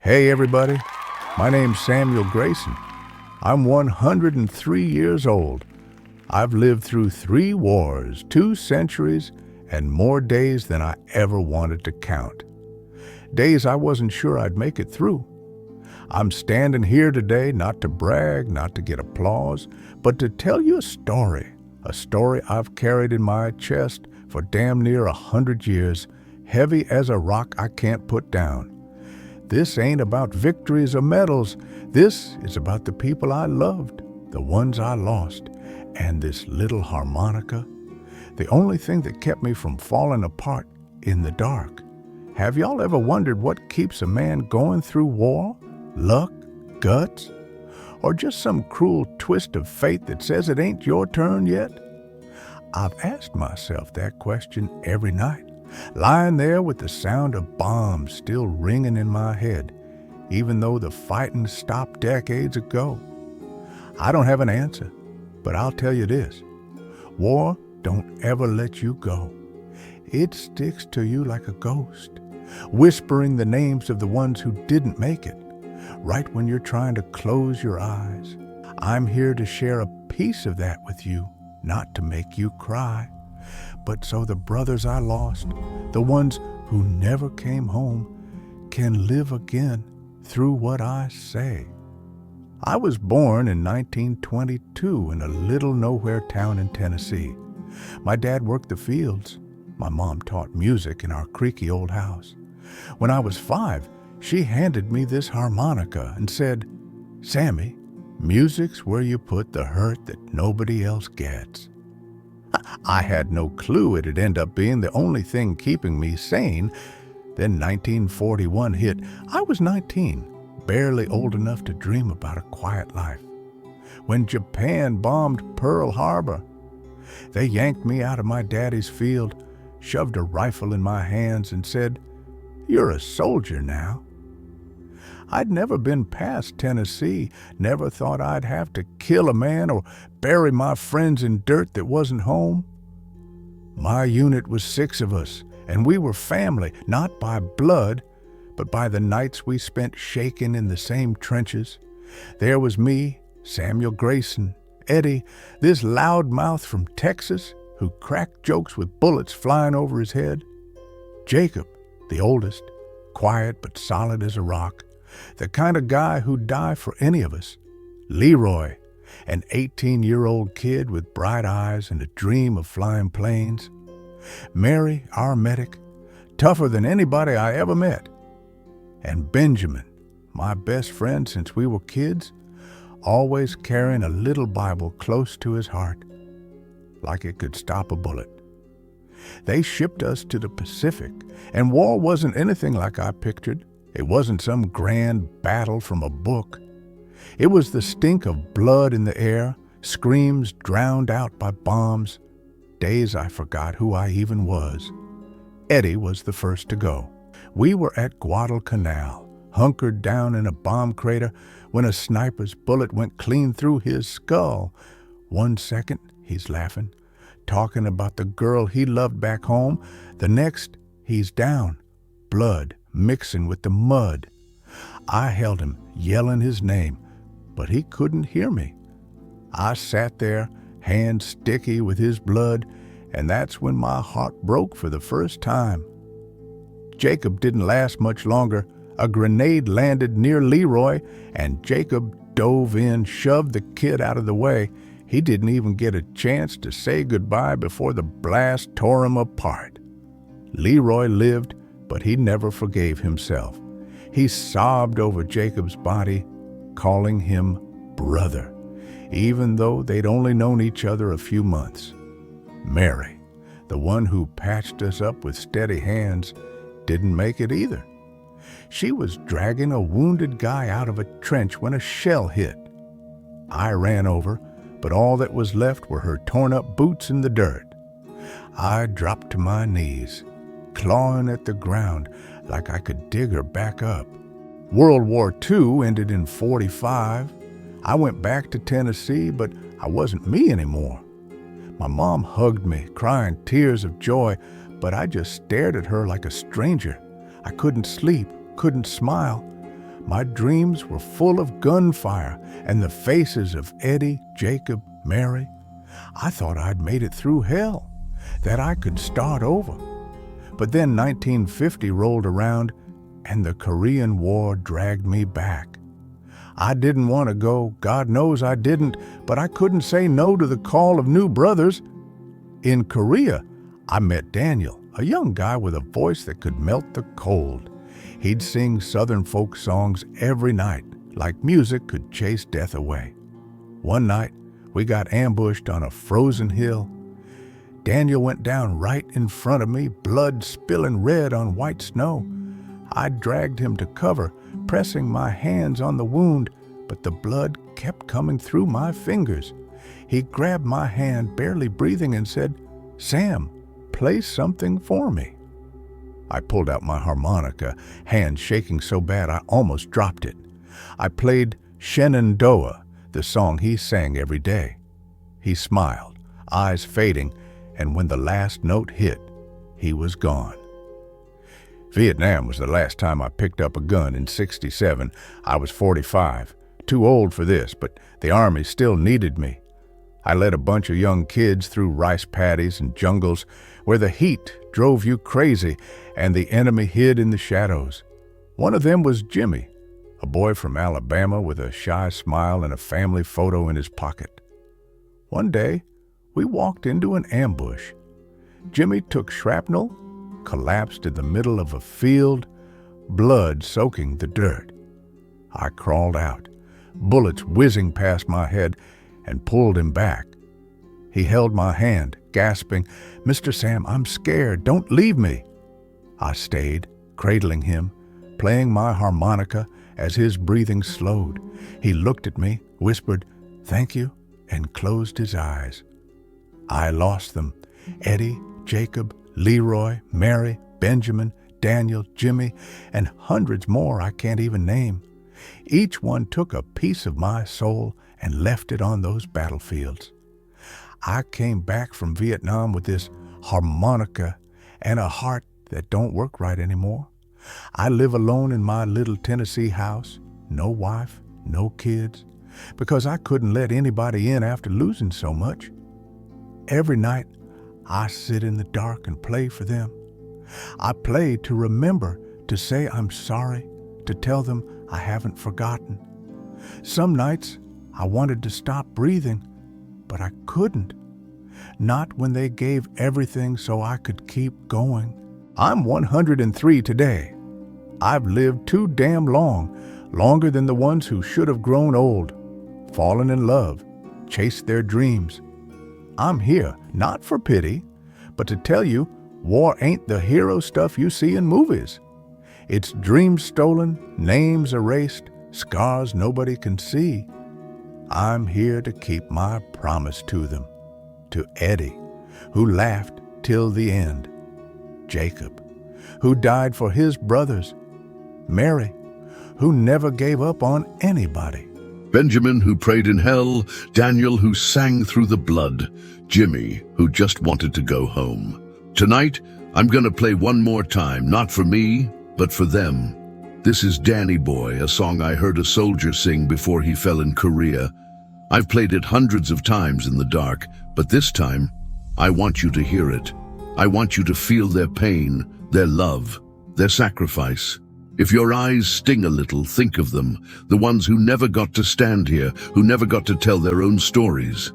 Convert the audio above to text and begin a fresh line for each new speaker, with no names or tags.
Hey everybody, my name's Samuel Grayson. I'm 103 years old. I've lived through 3 wars, 2 centuries, and more days than I ever wanted to count. Days I wasn't sure I'd make it through. I'm standing here today not to brag, not to get applause, but to tell you a story I've carried in my chest for damn near 100 years, heavy as a rock I can't put down. This ain't about victories or medals. This is about the people I loved, the ones I lost, and this little harmonica, the only thing that kept me from falling apart in the dark. Have y'all ever wondered what keeps a man going through war? Luck? Guts? Or just some cruel twist of fate that says it ain't your turn yet? I've asked myself that question every night, lying there with the sound of bombs still ringing in my head, even though the fighting stopped decades ago. I don't have an answer, but I'll tell you this. War don't ever let you go. It sticks to you like a ghost, whispering the names of the ones who didn't make it, right when you're trying to close your eyes. I'm here to share a piece of that with you, not to make you cry, but so the brothers I lost, the ones who never came home, can live again through what I say. I was born in 1922 in a little nowhere town in Tennessee. My dad worked the fields. My mom taught music in our creaky old house. When I was 5, she handed me this harmonica and said, "Sammy, music's where you put the hurt that nobody else gets." I had no clue it'd end up being the only thing keeping me sane. Then 1941 hit. I was 19, barely old enough to dream about a quiet life. When Japan bombed Pearl Harbor, they yanked me out of my daddy's field, shoved a rifle in my hands and said, "You're a soldier now." I'd never been past Tennessee, never thought I'd have to kill a man or bury my friends in dirt that wasn't home. My unit was 6 of us, and we were family, not by blood, but by the nights we spent shaking in the same trenches. There was me, Samuel Grayson, Eddie, this loudmouth from Texas who cracked jokes with bullets flying over his head. Jacob, the oldest, quiet but solid as a rock, the kind of guy who'd die for any of us. Leroy, an 18-year-old kid with bright eyes and a dream of flying planes. Mary, our medic, tougher than anybody I ever met. And Benjamin, my best friend since we were kids, always carrying a little Bible close to his heart, like it could stop a bullet. They shipped us to the Pacific, and war wasn't anything like I pictured. It wasn't some grand battle from a book. It was the stink of blood in the air, screams drowned out by bombs, days I forgot who I even was. Eddie was the first to go. We were at Guadalcanal, hunkered down in a bomb crater when a sniper's bullet went clean through his skull. 1 second, he's laughing, talking about the girl he loved back home. The next, he's down, blood mixing with the mud. I held him, yelling his name, but he couldn't hear me. I sat there, hands sticky with his blood, and that's when my heart broke for the first time. Jacob didn't last much longer. A grenade landed near Leroy, and Jacob dove in, shoved the kid out of the way. He didn't even get a chance to say goodbye before the blast tore him apart. Leroy lived, but he never forgave himself. He sobbed over Jacob's body, calling him brother, even though they'd only known each other a few months. Mary, the one who patched us up with steady hands, didn't make it either. She was dragging a wounded guy out of a trench when a shell hit. I ran over, but all that was left were her torn-up boots in the dirt. I dropped to my knees, clawing at the ground like I could dig her back up. World War II ended in 45. I went back to Tennessee, but I wasn't me anymore. My mom hugged me, crying tears of joy, but I just stared at her like a stranger. I couldn't sleep, couldn't smile. My dreams were full of gunfire and the faces of Eddie, Jacob, Mary. I thought I'd made it through hell, that I could start over. But then 1950 rolled around and the Korean War dragged me back. I didn't want to go, God knows I didn't, but I couldn't say no to the call of new brothers. In Korea, I met Daniel, a young guy with a voice that could melt the cold. He'd sing Southern folk songs every night, like music could chase death away. One night, we got ambushed on a frozen hill. Daniel went down right in front of me, blood spilling red on white snow. I dragged him to cover, pressing my hands on the wound, but the blood kept coming through my fingers. He grabbed my hand, barely breathing, and said, "Sam, play something for me." I pulled out my harmonica, hand shaking so bad I almost dropped it. I played Shenandoah, the song he sang every day. He smiled, eyes fading, and when the last note hit, he was gone. Vietnam was the last time I picked up a gun in '67. I was 45, too old for this, but the Army still needed me. I led a bunch of young kids through rice paddies and jungles where the heat drove you crazy and the enemy hid in the shadows. One of them was Jimmy, a boy from Alabama with a shy smile and a family photo in his pocket. One day, we walked into an ambush. Jimmy took shrapnel, collapsed in the middle of a field, blood soaking the dirt. I crawled out, bullets whizzing past my head, and pulled him back. He held my hand, gasping, "Mr. Sam, I'm scared. Don't leave me." I stayed, cradling him, playing my harmonica as his breathing slowed. He looked at me, whispered, "Thank you," and closed his eyes. I lost them. Eddie, Jacob, Leroy, Mary, Benjamin, Daniel, Jimmy, and hundreds more I can't even name. Each one took a piece of my soul and left it on those battlefields. I came back from Vietnam with this harmonica and a heart that don't work right anymore. I live alone in my little Tennessee house, no wife, no kids, because I couldn't let anybody in after losing so much. Every night, I sit in the dark and play for them. I play to remember, to say I'm sorry, to tell them I haven't forgotten. Some nights, I wanted to stop breathing, but I couldn't. Not when they gave everything so I could keep going. I'm 103 today. I've lived too damn long, longer than the ones who should have grown old, fallen in love, chased their dreams. I'm here, not for pity, but to tell you, war ain't the hero stuff you see in movies. It's dreams stolen, names erased, scars nobody can see. I'm here to keep my promise to them, to Eddie, who laughed till the end, Jacob, who died for his brothers, Mary, who never gave up on anybody,
Benjamin, who prayed in hell, Daniel, who sang through the blood, Jimmy, who just wanted to go home. Tonight, I'm gonna play one more time, not for me, but for them. This is Danny Boy, a song I heard a soldier sing before he fell in Korea. I've played it hundreds of times in the dark, but this time, I want you to hear it. I want you to feel their pain, their love, their sacrifice. If your eyes sting a little, think of them, the ones who never got to stand here, who never got to tell their own stories.